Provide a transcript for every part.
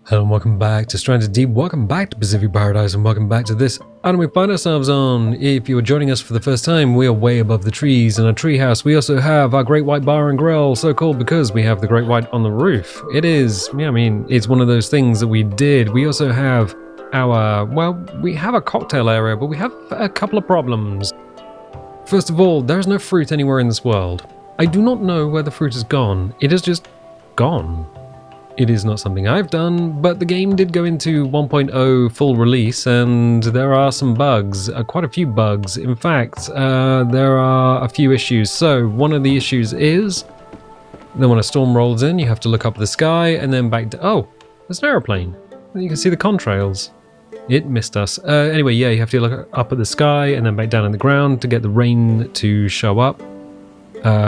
Hello and welcome back to Stranded Deep, welcome back to Pacific Paradise, and welcome back to this island we find ourselves on. If you are joining us for the first time, we are way above the trees in our treehouse. We also have our Great White Bar and Grill, so called because we have the Great White on the roof. It is, it's one of those things that we did. We also have we have a cocktail area, but we have a couple of problems. First of all, there is no fruit anywhere in this world. I do not know where the fruit has gone. It has just gone. It is not something I've done, but the game did go into 1.0 full release, and there are some bugs, quite a few bugs. In fact, there are a few issues. So one of the issues is that when a storm rolls in, you have to look up at the sky and then back to... Oh, there's an aeroplane. You can see the contrails. It missed us. Anyway, yeah, you have to look up at the sky and then back down on the ground to get the rain to show up.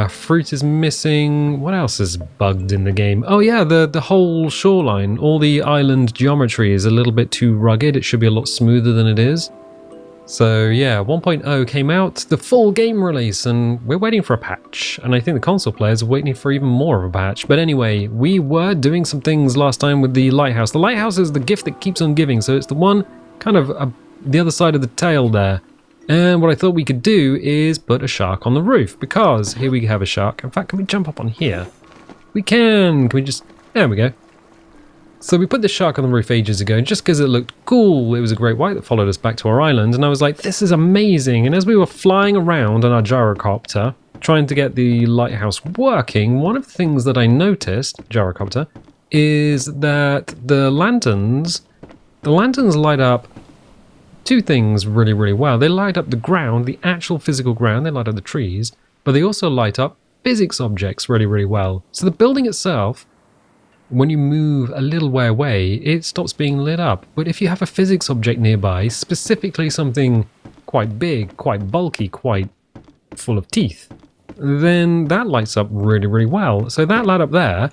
Fruit is missing. What else is bugged in the game? Oh yeah, the whole shoreline, all the island geometry is a little bit too rugged. It should be a lot smoother than it is. So yeah, 1.0 came out, the full game release, and we're waiting for a patch. And I think the console players are waiting for even more of a patch. But anyway, we were doing some things last time with the lighthouse. The lighthouse is the gift that keeps on giving, so it's the one kind of the other side of the tail there. And what I thought we could do is put a shark on the roof, because here we have a shark. In fact, can we jump up on here? We can. Can we just... There we go. So we put the shark on the roof ages ago, just because it looked cool. It was a great white that followed us back to our island, and I was like, this is amazing. And as we were flying around on our gyrocopter, trying to get the lighthouse working, one of the things that I noticed, gyrocopter, is that the lanterns light up two things really, really well. They light up the ground, the actual physical ground, they light up the trees, but they also light up physics objects really, really well. So the building itself, when you move a little way away, it stops being lit up. But if you have a physics object nearby, specifically something quite big, quite bulky, quite full of teeth, then that lights up really, really well. So that light up there,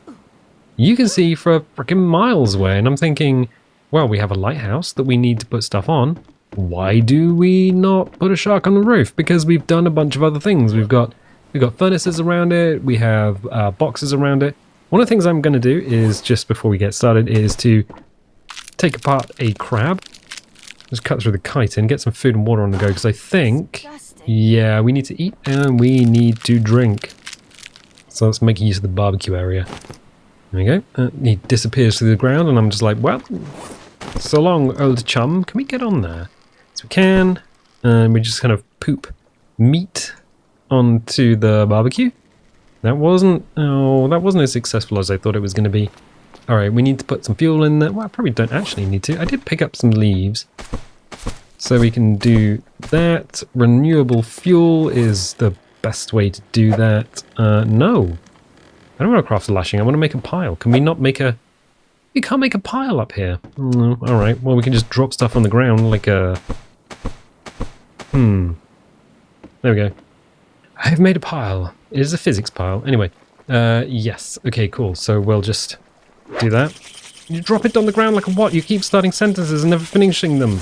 you can see for freaking miles away. And I'm thinking, well, we have a lighthouse that we need to put stuff on. Why do we not put a shark on the roof? Because we've done a bunch of other things. We've got furnaces around it. We have boxes around it. One of the things I'm going to do is, just before we get started, is to take apart a crab. Just cut through the chitin, get some food and water on the go, because I think, yeah, we need to eat and we need to drink. So let's make use of the barbecue area. There we go. He disappears through the ground, and I'm just like, well, so long, old chum. Can we get on there? Yes, we can. And we just kind of poop meat onto the barbecue. That wasn't as successful as I thought it was going to be. All right, we need to put some fuel in there. Well, I probably don't actually need to. I did pick up some leaves, so we can do that. Renewable fuel is the best way to do that. No. I don't want to craft a lashing. I want to make a pile. Can we not make a... We can't make a pile up here. All right. Well, we can just drop stuff on the ground like a... There we go. I've made a pile. It is a physics pile. Anyway. Yes. Okay, cool. So we'll just do that. You drop it on the ground like a what? You keep starting sentences and never finishing them.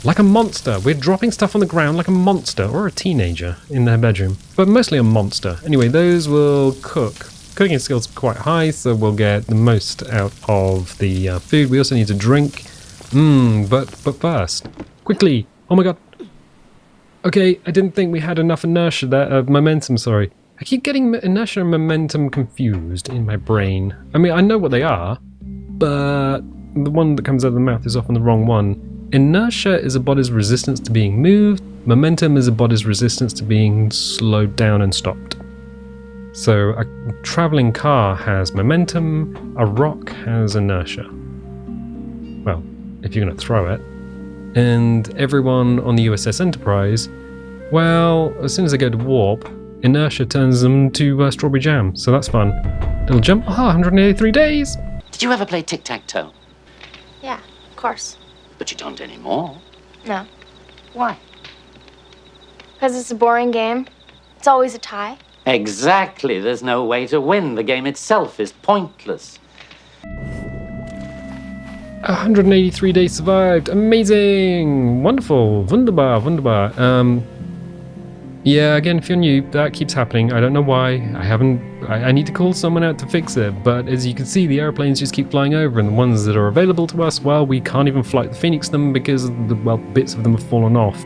Like a monster. We're dropping stuff on the ground like a monster, or a teenager in their bedroom, but mostly a monster. Anyway, those will cook. Cooking skills are quite high, so we'll get the most out of the food. We also need to drink. But first, quickly. Oh my god. Okay, I didn't think we had enough inertia there. Momentum, sorry. I keep getting inertia and momentum confused in my brain. I mean, I know what they are, but the one that comes out of the mouth is often the wrong one. Inertia is a body's resistance to being moved. Momentum is a body's resistance to being slowed down and stopped. So a traveling car has momentum, a rock has inertia. Well, if you're going to throw it. And everyone on the USS Enterprise, well, as soon as they go to warp, inertia turns them to strawberry jam. So that's fun. Little jump. 183 days! Did you ever play tic-tac-toe? Yeah, of course. But you don't anymore. No. Why? Because it's a boring game. It's always a tie. Exactly. There's no way to win. The game itself is pointless. 183 days survived. Amazing. Wonderful. Wunderbar, wunderbar. Yeah, again, if you're new, that keeps happening. I don't know why. I need to call someone out to fix it, but as you can see, the airplanes just keep flying over, and the ones that are available to us, well, we can't even flight the Phoenix them because, bits of them have fallen off.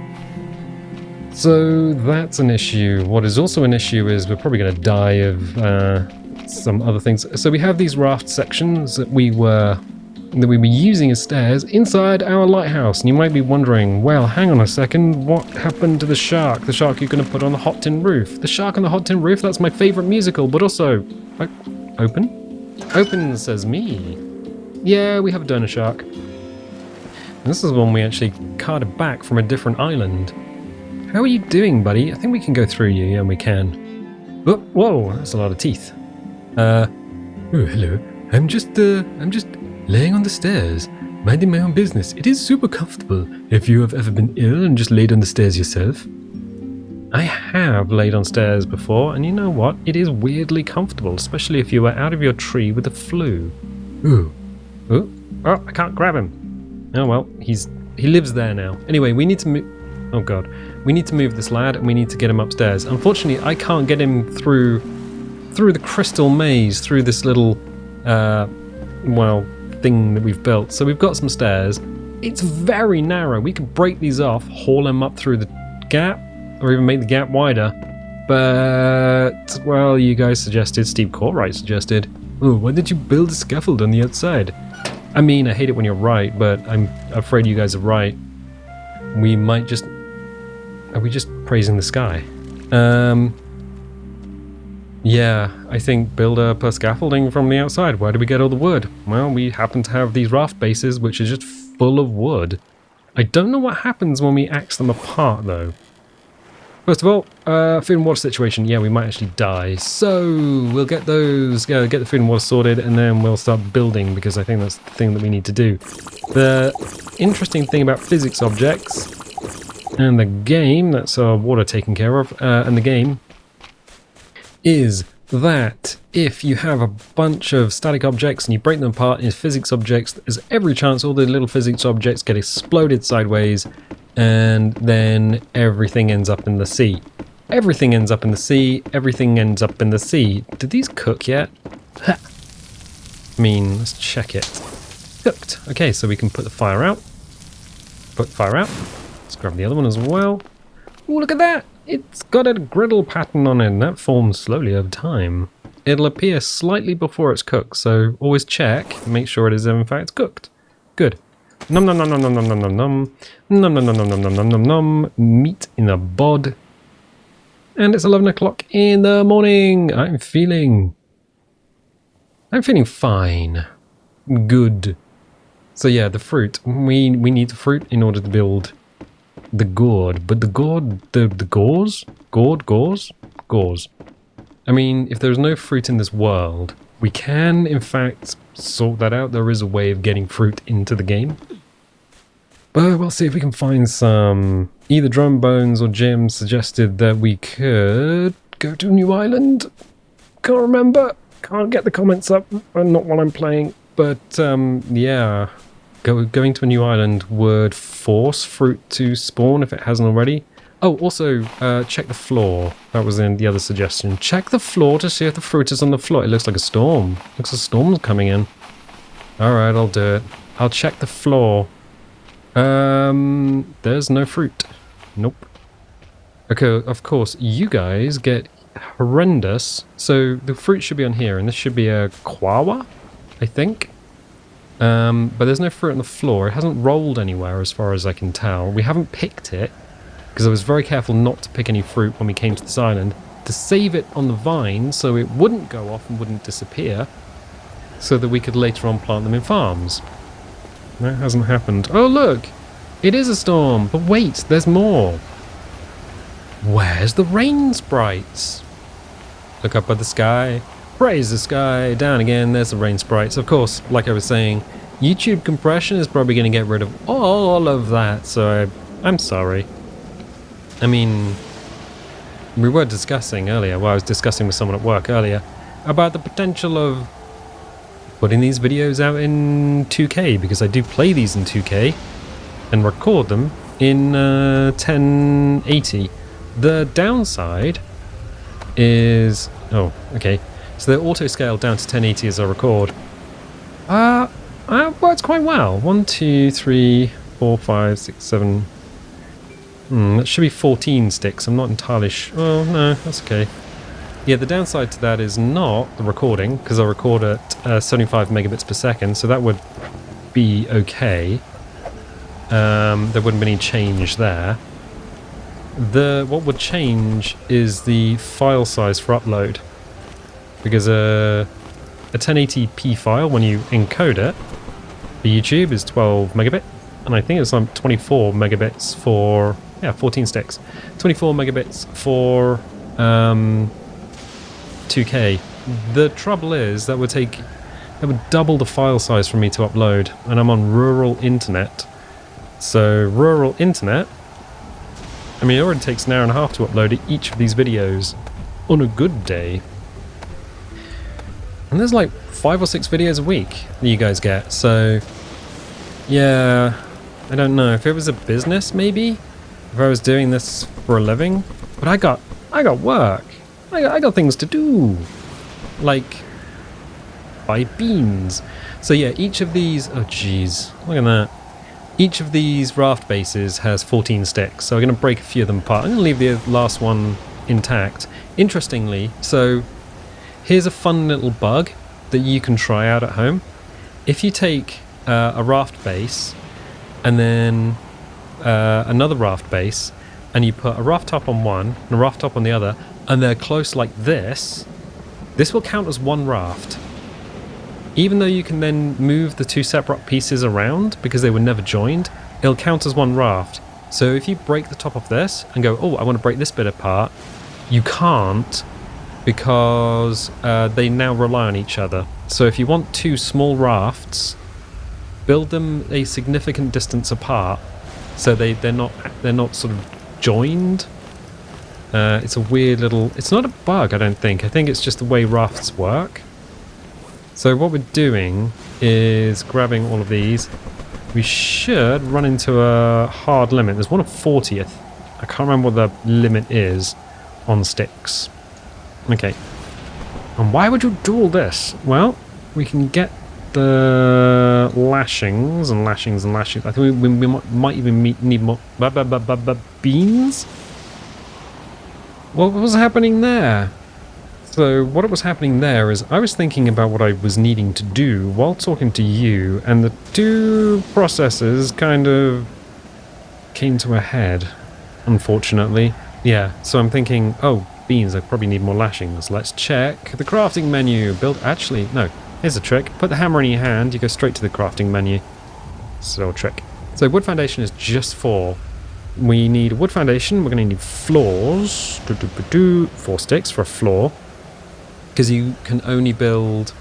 So that's an issue. What is also an issue is we're probably going to die of some other things. So we have these raft sections that we were using as stairs inside our lighthouse, and you might be wondering, well, hang on a second, what happened to the shark? The shark you're going to put on the hot tin roof. The shark on the hot tin roof, that's my favorite musical, but also... Open? Open, says me. Yeah, we have a donor shark. And this is one we actually carted back from a different island. How are you doing, buddy? I think we can go through you. Yeah, we can. Oh, whoa, that's a lot of teeth. Oh, hello. I'm just laying on the stairs, minding my own business. It is super comfortable. If you have ever been ill and just laid on the stairs yourself. I have laid on stairs before, and you know what? It is weirdly comfortable, especially if you were out of your tree with the flu. Ooh. Oh, I can't grab him. Oh well, he lives there now. Anyway, we need to move... Oh god. We need to move this lad, and we need to get him upstairs. Unfortunately, I can't get him through the crystal maze, through this little, thing that we've built. So we've got some stairs. It's very narrow. We could break these off, haul him up through the gap, or even make the gap wider. But, well, you guys suggested, Steve Courtwright suggested, oh, why did you build a scaffold on the outside? I mean, I hate it when you're right, but I'm afraid you guys are right. We might just... Are we just praising the sky? Yeah, I think build up a scaffolding from the outside. Where do we get all the wood? Well, we happen to have these raft bases, which are just full of wood. I don't know what happens when we axe them apart, though. First of all, food and water situation. Yeah, we might actually die. So we'll get those, get the food and water sorted, and then we'll start building, because I think that's the thing that we need to do. The interesting thing about physics objects and the game, that's our water taken care of, and the game, is that if you have a bunch of static objects and you break them apart into physics objects, there's every chance all the little physics objects get exploded sideways, and then everything ends up in the sea. Everything ends up in the sea, everything ends up in the sea. Did these cook yet? Ha. I mean, let's check it. Cooked. Okay, so we can put the fire out. Put the fire out. Let's grab the other one as well. Oh, look at that! It's got a griddle pattern on it, and that forms slowly over time. It'll appear slightly before it's cooked, so always check, make sure it is in fact cooked. Good. Nom nom nom nom nom nom nom nom nom. Nom nom nom nom nom nom nom nom nom. Meat in a bod. And it's 11 o'clock in the morning. I'm feeling fine. Good. So yeah, the fruit. We need the fruit in order to build the gourd, but the gauze? Gauze. I mean, if there's no fruit in this world, we can, in fact, sort that out. There is a way of getting fruit into the game. But we'll see if we can find some. Either Drum Bones or Jim suggested that we could go to a new island. Can't remember. Can't get the comments up. Not while I'm playing. But, yeah. Going to a new island would force fruit to spawn if it hasn't already. Oh, also, check the floor. That was in the other suggestion. Check the floor to see if the fruit is on the floor. It looks like a storm. Looks like a storm's coming in. Alright, I'll do it. I'll check the floor. There's no fruit. Nope. Okay, of course, you guys get horrendous. So the fruit should be on here, and this should be a kwawa, I think. But there's no fruit on the floor. It hasn't rolled anywhere as far as I can tell. We haven't picked it, because I was very careful not to pick any fruit when we came to this island, to save it on the vine so it wouldn't go off and wouldn't disappear, so that we could later on plant them in farms. That hasn't happened. Oh look! It is a storm! But wait, there's more! Where's the rain sprites? Look up at the sky. Praise the sky. Down again, there's the rain sprites. Of course, like I was saying, YouTube compression is probably going to get rid of all of that, so I'm sorry. I mean, we were discussing earlier, well, I was discussing with someone at work earlier, about the potential of putting these videos out in 2K, because I do play these in 2K and record them in 1080. The downside is... Oh, okay. So they're auto-scaled down to 1080 as I record. It works quite well. 1, 2, 3, 4, 5, 6, 7... that should be 14 sticks. I'm not entirely sure. Oh, no, that's okay. Yeah, the downside to that is not the recording, because I record at 75 megabits per second, so that would be okay. There wouldn't be any change there. What would change is the file size for upload, because a 1080p file, when you encode it for YouTube, is 12 megabit, and I think it's like 24 megabits for 14 sticks, 24 megabits for 2K. The trouble is that would double the file size for me to upload, and I'm on rural internet. So rural internet, I mean, it already takes an hour and a half to upload each of these videos on a good day. And there's like 5 or 6 videos a week that you guys get. So yeah, I don't know. If it was a business, maybe, if I was doing this for a living, but I got work. I got things to do, like buy beans. So yeah, each of these, oh geez, look at that. Each of these raft bases has 14 sticks, so we're going to break a few of them apart. I'm going to leave the last one intact. Interestingly, so here's a fun little bug that you can try out at home. If you take a raft base and then another raft base, and you put a raft top on one and a raft top on the other, and they're close like this will count as one raft. Even though you can then move the 2 separate pieces around because they were never joined, it'll count as one raft. So if you break the top of this and go, oh, I want to break this bit apart, you can't, because they now rely on each other. So if you want 2 small rafts, build them a significant distance apart, so they're not sort of joined. It's a weird little... It's not a bug, I don't think. I think it's just the way rafts work. So what we're doing is grabbing all of these. We should run into a hard limit. There's one of 40th. I can't remember what the limit is on sticks. Okay. And why would you do all this? Well, we can get the lashings and lashings and lashings. I think we might even need more beans. What was happening there? So what was happening there is I was thinking about what I was needing to do while talking to you, and the 2 processes kind of came to a head, unfortunately. Yeah, so I'm thinking, oh, beans, I probably need more lashings. Let's check the crafting menu. Actually, no, here's a trick. Put the hammer in your hand, you go straight to the crafting menu. So trick. So wood foundation is just 4. We need wood foundation, we're going to need floors. 4 sticks for a floor. Because you can only build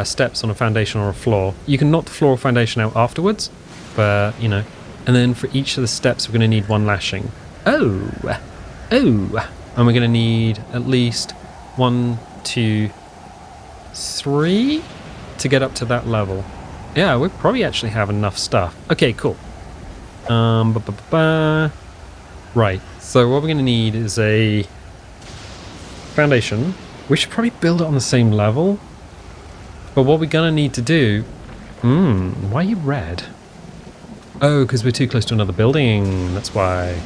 steps on a foundation or a floor. You can knock the floor or foundation out afterwards, but, you know. And then for each of the steps, we're going to need 1 lashing. Oh! And we're going to need at least 1, 2, 3 to get up to that level. Yeah, we probably actually have enough stuff. Okay, cool. Right, so what we're going to need is a foundation. We should probably build it on the same level. But what we're going to need to do... why are you red? Oh, because we're too close to another building. That's why.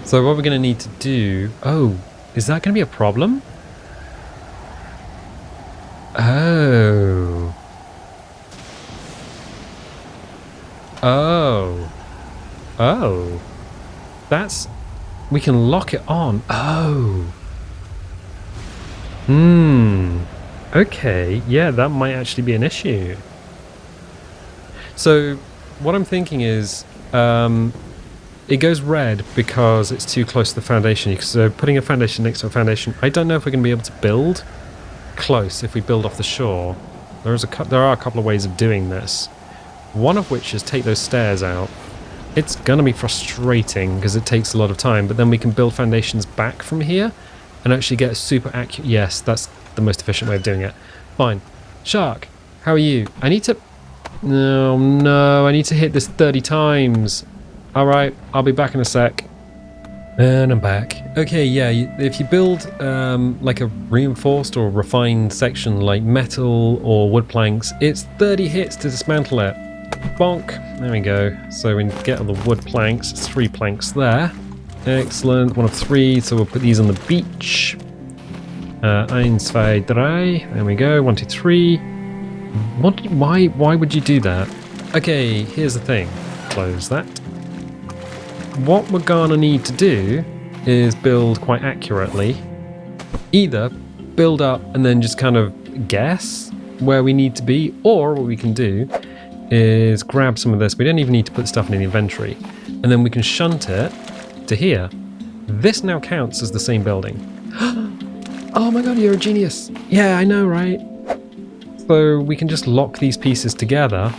So what we're going to need to do... Oh, is that going to be a problem? Oh. That's... We can lock it on. Oh. Okay, yeah, that might actually be an issue. So, what I'm thinking is, it goes red because it's too close to the foundation. So, putting a foundation next to a foundation, I don't know if we're going to be able to build close if we build off the shore. There are a couple of ways of doing this. One of which is take those stairs out. It's going to be frustrating because it takes a lot of time, but then we can build foundations back from here and actually get a super accurate... Yes, that's the most efficient way of doing it. Fine. Shark, how are you? I need to... No, I need to hit this 30 times. Alright, I'll be back in a sec. And I'm back. Okay, yeah, if you build like a reinforced or refined section like metal or wood planks, it's 30 hits to dismantle it. Bonk. There we go. So we get all the wood planks. It's 3 planks there. Excellent. 1 of 3. So we'll put these on the beach. 1, 2, 3. There we go. 1, 2, 3. Why would you do that? Okay, here's the thing. Close that. What we're gonna need to do is build quite accurately. Either build up and then just kind of guess where we need to be, or what we can do is grab some of this. We don't even need to put stuff in the inventory, and then we can shunt it to here. This now counts as the same building. Oh my god, you're a genius. Yeah, I know, right? So we can just lock these pieces together,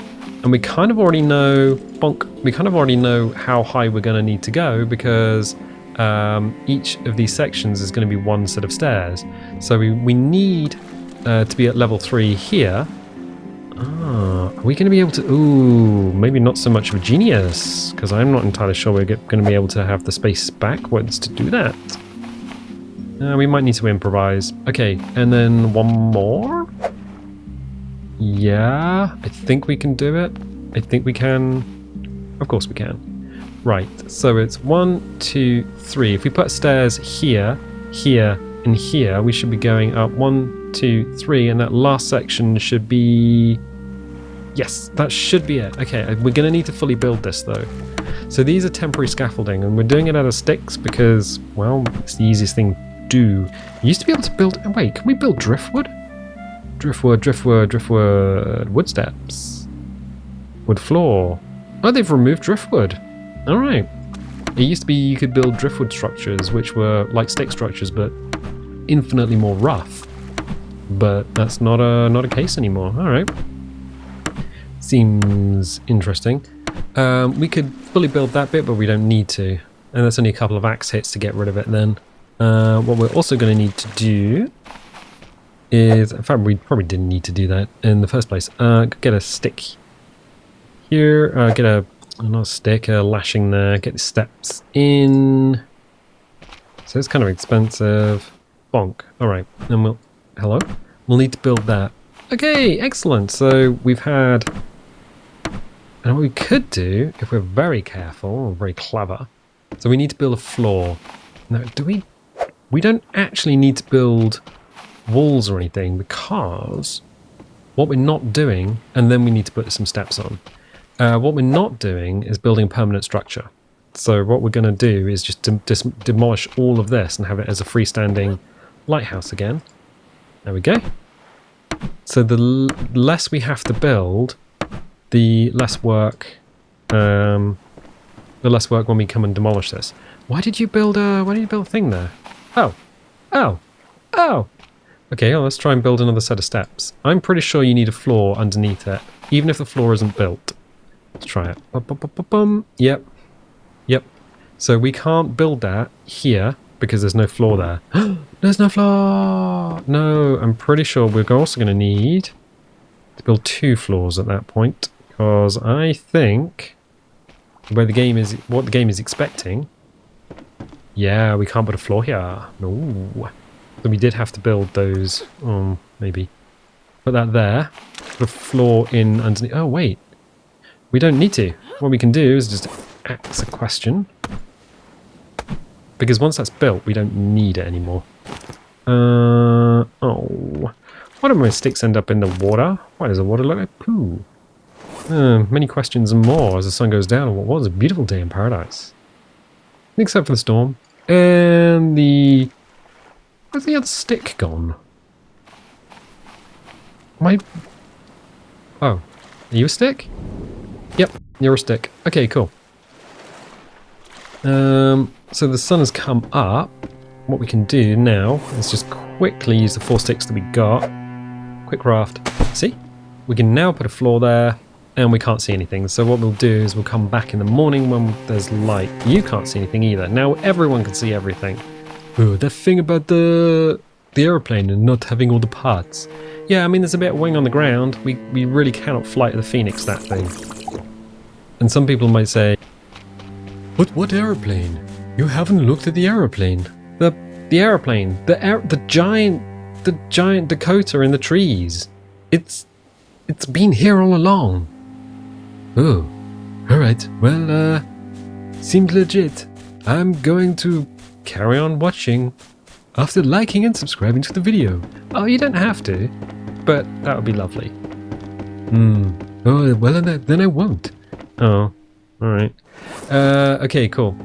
and we kind of already know, bonk, we kind of already know how high we're going to need to go, because each of these sections is going to be 1 set of stairs. So we need to be at level 3 here. Are we going to be able to... Ooh, maybe not so much of a genius, because I'm not entirely sure we're going to be able to have the space backwards to do that. We might need to improvise. Okay, and then 1 more? Yeah, I think we can do it. I think we can. Of course we can. Right, so it's 1, 2, 3. If we put stairs here, here, and here, we should be going up 1, 2, 3, and that last section should be... Yes, that should be it. Okay, we're going to need to fully build this though. So these are temporary scaffolding, and we're doing it out of sticks because, well, it's the easiest thing to do. You used to be able to build... Oh, wait, can we build driftwood? Driftwood, wood steps, wood floor. Oh, they've removed driftwood. All right. It used to be you could build driftwood structures, which were like stick structures, but infinitely more rough. But that's not a case anymore. All right. Seems interesting. We could fully build that bit, but we don't need to. And that's only a couple of axe hits to get rid of it then. What we're also going to need to do is, in fact, we probably didn't need to do that in the first place. Get a stick here, get not a stick, a lashing there, get the steps in. So it's kind of expensive. Bonk. Alright, then we'll need to build that. Okay, excellent. So we've had, and what we could do, if we're very careful or very clever, so we need to build a floor. Now, we don't actually need to build walls or anything, because what we're not doing, and then we need to put some steps on, what we're not doing is building a permanent structure. So what we're going to do is just demolish all of this and have it as a freestanding lighthouse again. There we go. So the less we have to build, the less work when we come and demolish this. Why did you build a thing there? Oh. Okay, well, let's try and build another set of steps. I'm pretty sure you need a floor underneath it, even if the floor isn't built. Let's try it. Yep. So we can't build that here because there's no floor there. There's no floor! No, I'm pretty sure we're also going to need to build 2 floors at that point, because I think what the game is expecting. Yeah, we can't put a floor here. No. So we did have to build those. Maybe put that there. Put a floor in underneath. Oh wait, we don't need to. What we can do is just ask a question, because once that's built, we don't need it anymore. Why do my sticks end up in the water? Why does the water look like poo? Many questions and more as the sun goes down on what was a beautiful day in paradise. Except for the storm. And where's the other stick gone? Oh, are you a stick? Yep, you're a stick. Okay, cool. So the sun has come up. What we can do now is just quickly use the 4 sticks that we got. Quick raft. See? We can now put a floor there, and we can't see anything. So what we'll do is we'll come back in the morning when there's light. You can't see anything either. Now everyone can see everything. Oh, that thing about the aeroplane and not having all the parts. Yeah, I mean, there's a bit of wing on the ground. We really cannot fly to the Phoenix, that thing. And some people might say, what aeroplane? You haven't looked at the aeroplane. The aeroplane. The giant Dakota in the trees. It's been here all along. Oh, alright. Well, seemed legit. I'm going to carry on watching after liking and subscribing to the video. Oh, you don't have to, but that would be lovely. Oh, well, then I won't. Oh, alright. Okay, cool.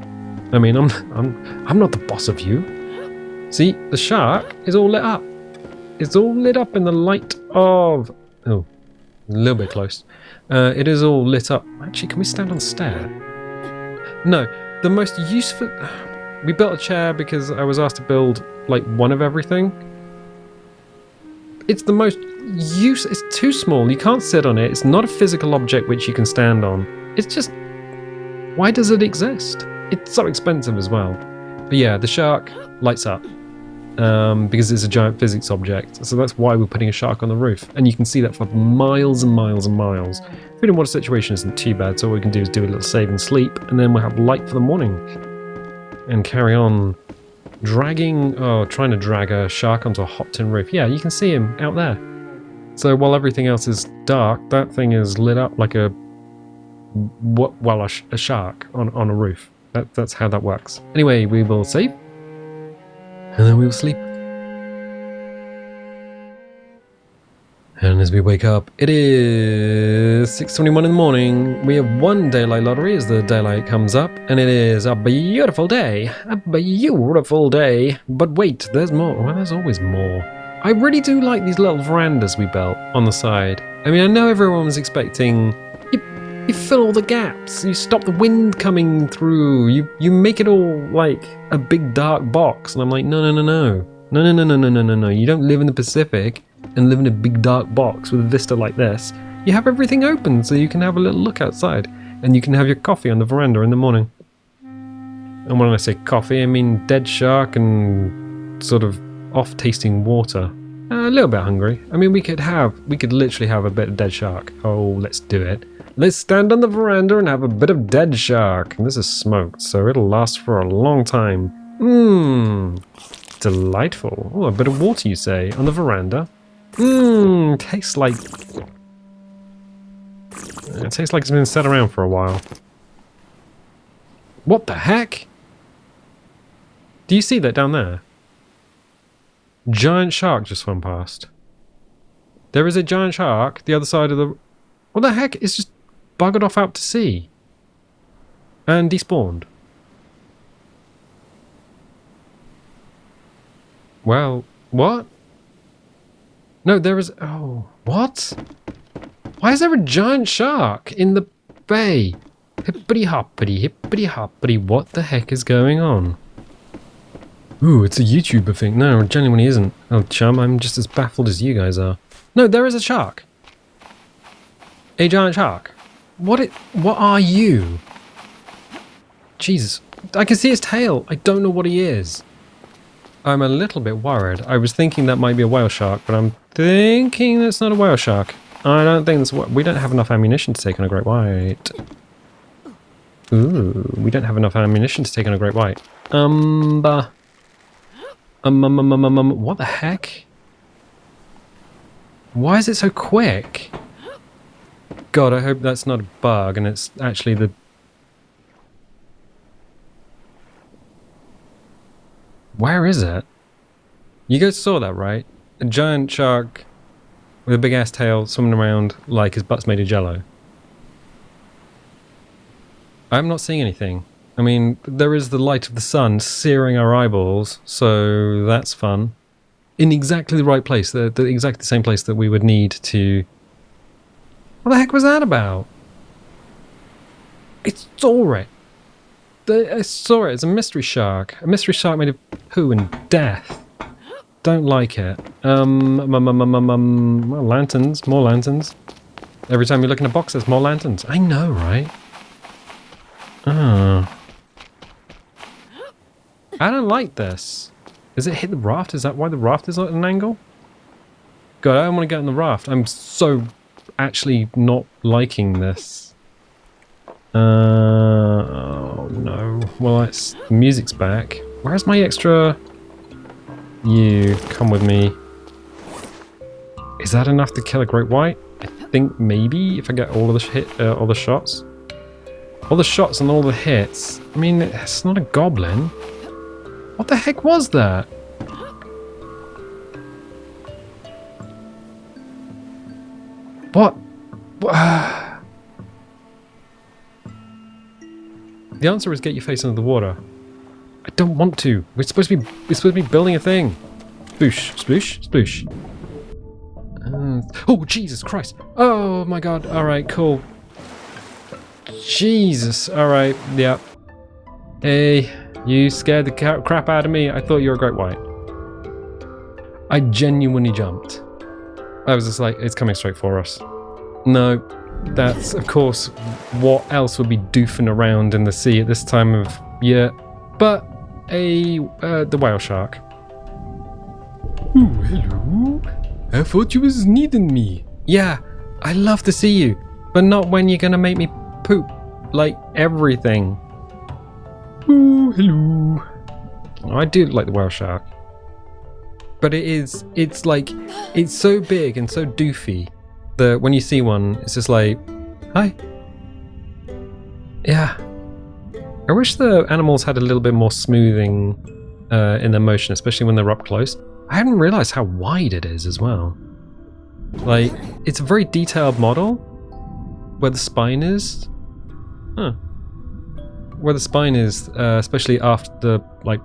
I mean, I'm not the boss of you. See, the shark is all lit up. It's all lit up in the light of... Oh, a little bit close. It is all lit up. Actually, can we stand on the stair? No, the most useful... We built a chair because I was asked to build, like, one of everything. It's the most it's too small. You can't sit on it. It's not a physical object which you can stand on. It's just... Why does it exist? It's so expensive as well. But yeah, the shark lights up. Because it's a giant physics object. So that's why we're putting a shark on the roof. And you can see that for miles and miles and miles. Food and water situation isn't too bad, so all we can do is do a little save and sleep, and then we'll have light for the morning. And carry on trying to drag a shark onto a hot tin roof. Yeah, you can see him out there. So while everything else is dark, that thing is lit up like a shark on a roof. That's how that works. Anyway, we will save. And then we will sleep. And as we wake up, it is 6:21 in the morning. We have one daylight lottery as the daylight comes up, and it is a beautiful day. A beautiful day. But wait, there's more. Well, there's always more. I really do like these little verandas we built on the side. I mean, I know everyone was expecting... You fill all the gaps, you stop the wind coming through, you make it all like a big dark box, and I'm like, no, you don't live in the Pacific and live in a big dark box with a vista like this. You have everything open so you can have a little look outside, and you can have your coffee on the veranda in the morning. And when I say coffee, I mean dead shark and sort of off-tasting water. A little bit hungry. I mean, we could literally have a bit of dead shark. Oh, let's do it. Let's stand on the veranda and have a bit of dead shark. And this is smoked, so it'll last for a long time. Delightful. Oh, a bit of water, you say, on the veranda. Tastes like... It tastes like it's been set around for a while. What the heck? Do you see that down there? Giant shark just swam past. There is a giant shark the other side of the... What the heck? It's just buggered off out to sea. And despawned. Well, what? No, there is... Oh, what? Why is there a giant shark in the bay? Hippity hoppity, hippity hoppity. What the heck is going on? Ooh, it's a YouTuber thing. No, it genuinely isn't. Oh, chum, I'm just as baffled as you guys are. No, there is a shark. A giant shark. What are you? Jesus. I can see his tail. I don't know what he is. I'm a little bit worried. I was thinking that might be a whale shark, but I'm thinking that's not a whale shark. I don't think that's what... We don't have enough ammunition to take on a great white. Ooh, we don't have enough ammunition to take on a great white. What the heck? Why is it so quick? God, I hope that's not a bug and it's actually the... Where is it? You guys saw that, right? A giant shark with a big ass tail swimming around like his butt's made of jello. I'm not seeing anything. I mean, there is the light of the sun searing our eyeballs, so that's fun. In exactly the right place, exactly the same place that we would need to... What the heck was that about? I saw it. I saw it. It's a mystery shark. A mystery shark made of poo and death. Don't like it. Well, lanterns. More lanterns. Every time you look in a box, there's more lanterns. I know, right? I don't like this. Does it hit the raft? Is that why the raft is at an angle? God, I don't want to get on the raft. I'm so actually not liking this. Oh no. Well, the music's back. Where's my extra? You, come with me. Is that enough to kill a great white? I think maybe if I get all of the all the shots. All the shots and all the hits. I mean, it's not a goblin. What the heck was that? What? The answer is get your face under the water. I don't want to. We're supposed to be building a thing. Sploosh, sploosh, sploosh. Oh, Jesus Christ. Oh my God. All right, cool. Jesus. All right. Yeah. Hey, you scared the crap out of me. I thought you were a great white. I genuinely jumped. I was just like, it's coming straight for us. No, that's of course what else would be doofing around in the sea at this time of year, but the whale shark. Ooh, hello. I thought you was needing me. Yeah, I love to see you, but not when you're gonna make me poop like everything. Ooh, hello. I do like the whale shark, but it's so big and so doofy that when you see one, it's just like, hi. Yeah. I wish the animals had a little bit more smoothing in their motion, especially when they're up close. I hadn't realized how wide it is as well. Like, it's a very detailed model where the spine is. Huh. Where the spine is, especially after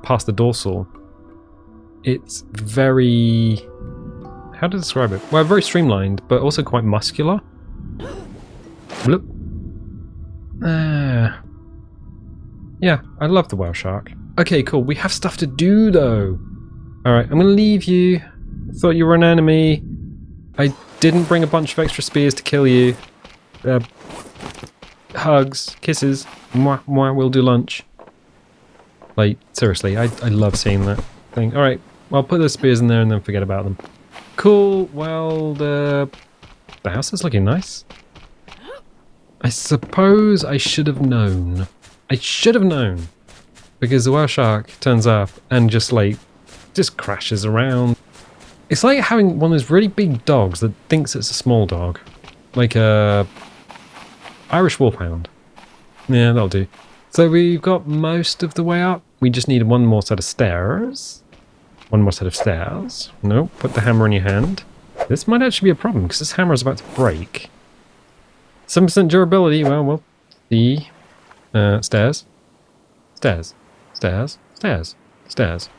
past the dorsal, it's very... How to describe it? Well, very streamlined, but also quite muscular. Bloop. Yeah, I love the whale shark. Okay, cool. We have stuff to do, though. Alright, I'm gonna leave you. Thought you were an enemy. I didn't bring a bunch of extra spears to kill you. Hugs, kisses. Mwah, mwah, we'll do lunch. Like, seriously, I love seeing that thing. Alright, I'll put those spears in there and then forget about them. Cool, well, the house is looking nice. I suppose I should have known. I should have known. Because the whale shark turns up and just crashes around. It's like having one of those really big dogs that thinks it's a small dog. Like a Irish wolfhound. Yeah, that'll do. So we've got most of the way up. We just need one more set of stairs. One more set of stairs. No, put the hammer in your hand. This might actually be a problem because this hammer is about to break. 7% durability. Well, we'll see. Stairs. Stairs. Stairs. Stairs. Stairs.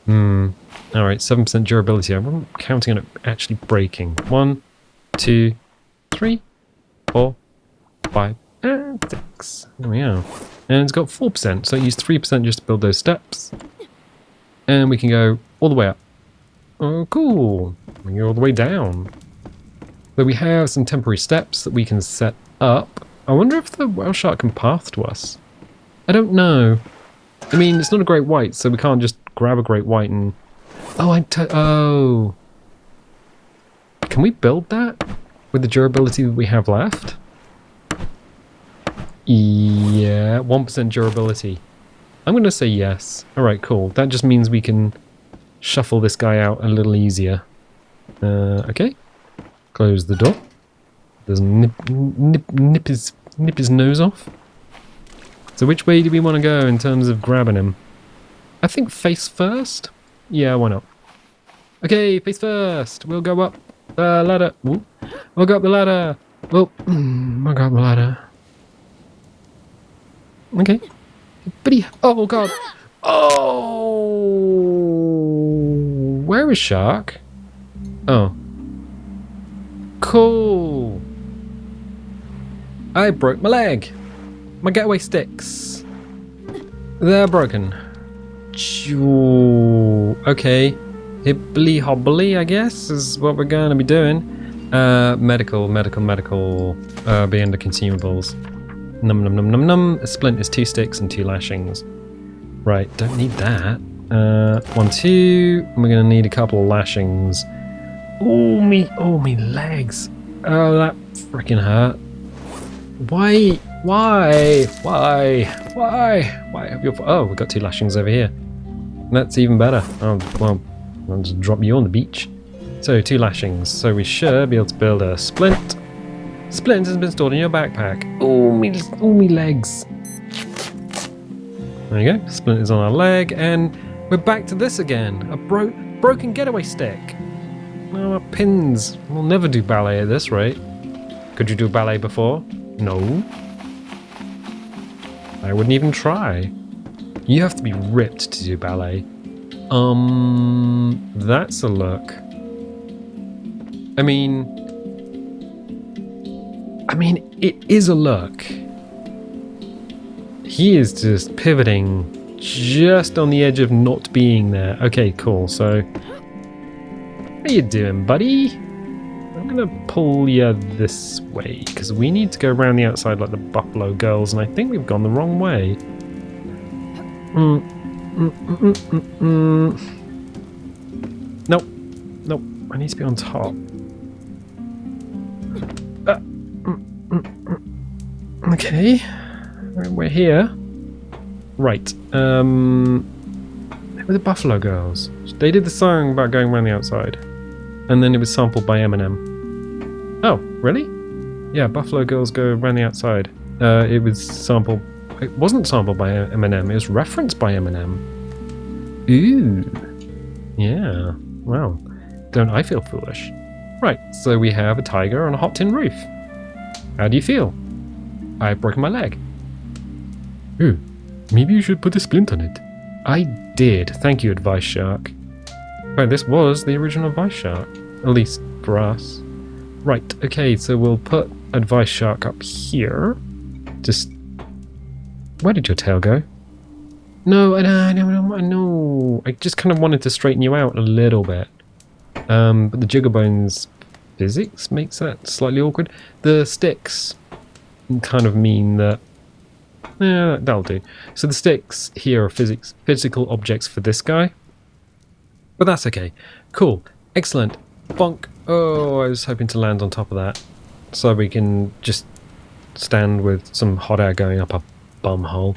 Alright, 7% durability. I'm counting on it actually breaking. 1, 2, 3, 4, 5, and 6. There we are. And it's got 4%, so I used 3% just to build those steps. And we can go all the way up. Oh, cool. We can go all the way down. So we have some temporary steps that we can set up. I wonder if the whale shark can path to us. I don't know. I mean, it's not a great white, so we can't just grab a great white and... Oh. Can we build that with the durability that we have left? Yeah, 1% durability. I'm going to say yes. Alright, cool. That just means we can shuffle this guy out a little easier. Okay. Close the door. Doesn't nip his nose off. So which way do we want to go in terms of grabbing him? I think face first? Yeah, why not? Okay, face first. We'll go up the ladder. Ooh. We'll go up the ladder. We'll go up the ladder. Okay. Buddy. Oh, God. Oh. Where is Shark? Oh. Cool. I broke my leg. My getaway sticks. They're broken. Okay. Hibbly hobbly, I guess, is what we're going to be doing. Medical. Be under consumables. Num. A splint is 2 sticks and 2 lashings. Right, don't need that. 1, 2. We're going to need a couple of lashings. Oh, me legs. Oh, that freaking hurt. Why Why? Why? Why? Why have your... Oh, we've got 2 lashings over here. That's even better. Oh, well, I'll just drop you on the beach. So, 2 lashings. So we should be able to build a splint. Splint has been stored in your backpack. Oh, me legs. There you go. Splint is on our leg, and we're back to this again. A broken getaway stick. Oh, our pins. We'll never do ballet at this rate. Could you do ballet before? No. I wouldn't even try. You have to be ripped to do ballet. That's a look. I mean, it is a look. He is just pivoting just on the edge of not being there. Okay, cool. So, how you doing, buddy? I'm gonna pull you this way because we need to go around the outside like the Buffalo Girls, and I think we've gone the wrong way. Nope. Nope. I need to be on top. Okay. We're here. Right. Who were the Buffalo Girls? They did the song about going around the outside. And then it was sampled by Eminem. Oh, really? Yeah, Buffalo Girls go around the outside. It was sampled... It wasn't sampled by Eminem, it was referenced by Eminem. Ooh. Yeah. Wow. Don't I feel foolish? Right, so we have a tiger on a hot tin roof. How do you feel? I've broken my leg. Ooh. Maybe you should put a splint on it. I did. Thank you, Advice Shark. Right, this was the original Advice Shark. At least for us. Right, okay, so we'll put Advice Shark up here. Just... Where did your tail go? No, I know. I just kind of wanted to straighten you out a little bit. But the jigger bones physics makes that slightly awkward. The sticks kind of mean that... Yeah, that'll do. So the sticks here are physical objects for this guy. But that's okay. Cool. Excellent. Bonk. Oh, I was hoping to land on top of that. So we can just stand with some hot air going up our bum hole.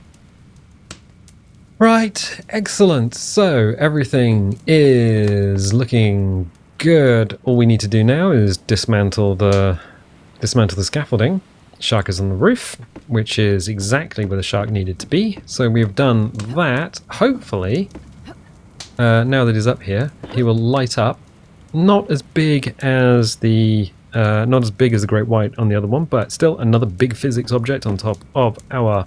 Right. Excellent. So everything is looking good. All we need to do now is dismantle the scaffolding. Shark is on the roof, which is exactly where the shark needed to be. So we've done that. Hopefully, now that he's up here, he will light up. Not as big as the great white on the other one, but still another big physics object on top of our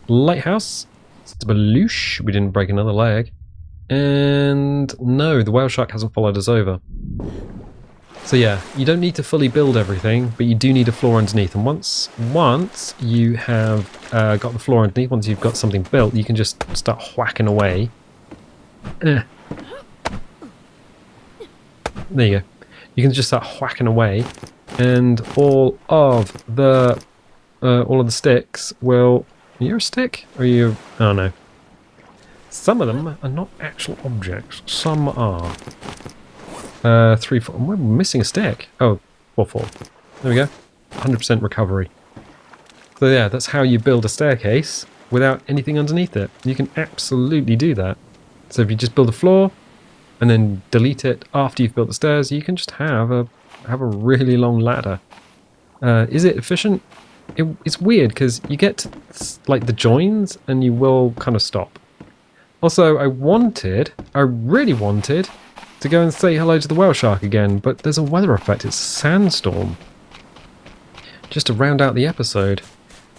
lighthouse. Sploosh. We didn't break another leg. And no, the whale shark hasn't followed us over. So yeah, you don't need to fully build everything, but you do need a floor underneath. And once you have got the floor underneath, once you've got something built, you can just start whacking away. There you go. You can just start whacking away, and all of the sticks will... You're a stick? Or you... Oh no. Some of them are not actual objects. Some are. 3, 4. We're missing a stick. Oh, 4, 4. There we go. 100% recovery. So yeah, that's how you build a staircase without anything underneath it. You can absolutely do that. So if you just build a floor and then delete it after you've built the stairs, you can just have a really long ladder. Is it efficient? It's weird because you get to, like, the joins and you will kind of stop. Also, I really wanted to go and say hello to the whale shark again, but there's a weather effect. It's a sandstorm. Just to round out the episode.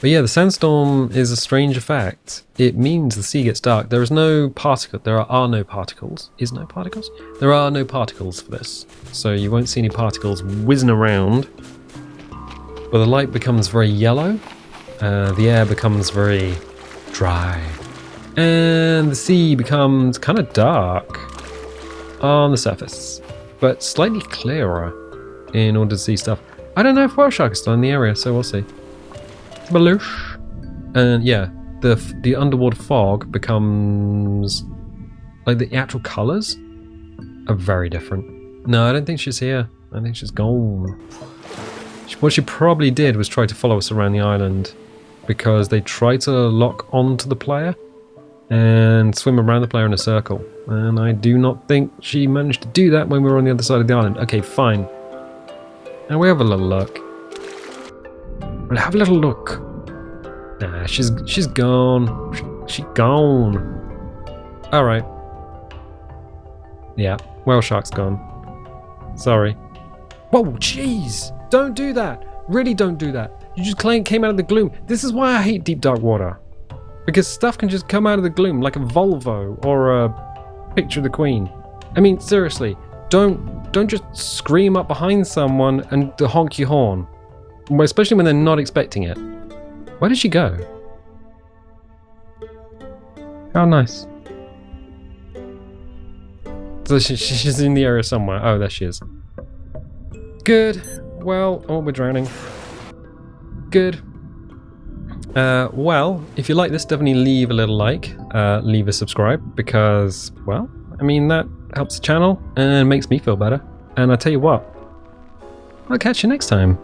But yeah, the sandstorm is a strange effect. It means the sea gets dark. There is no particle. There are no particles. Is no particles? There are no particles for this. So you won't see any particles whizzing around. But the light becomes very yellow. The air becomes very dry. And the sea becomes kind of dark on the surface, but slightly clearer in order to see stuff. I don't know if whale shark is still in the area, so we'll see. Baloosh. And yeah, the underwater fog becomes... like, the actual colours are very different. No, I don't think she's here. I think she's gone. What she probably did was try to follow us around the island. because they try to lock onto the player and swim around the player in a circle. And I do not think she managed to do that when we were on the other side of the island. Okay, fine. Now we have a little look. We'll have a little look. Nah, she's gone. She's gone. Alright. Yeah, whale shark's gone. Sorry. Whoa, jeez! Don't do that! Really don't do that. You just came out of the gloom. This is why I hate deep dark water. Because stuff can just come out of the gloom like a Volvo or a picture of the Queen. I mean, seriously, don't just scream up behind someone and honk your horn. Especially when they're not expecting it. Where did she go? How nice. So she's in the area somewhere. Oh, there she is. Good. Well, oh, we're drowning. Good. Well, if you like this, definitely leave a little like, leave a subscribe, because, well, I mean, that helps the channel and makes me feel better. And I tell you what, I'll catch you next time.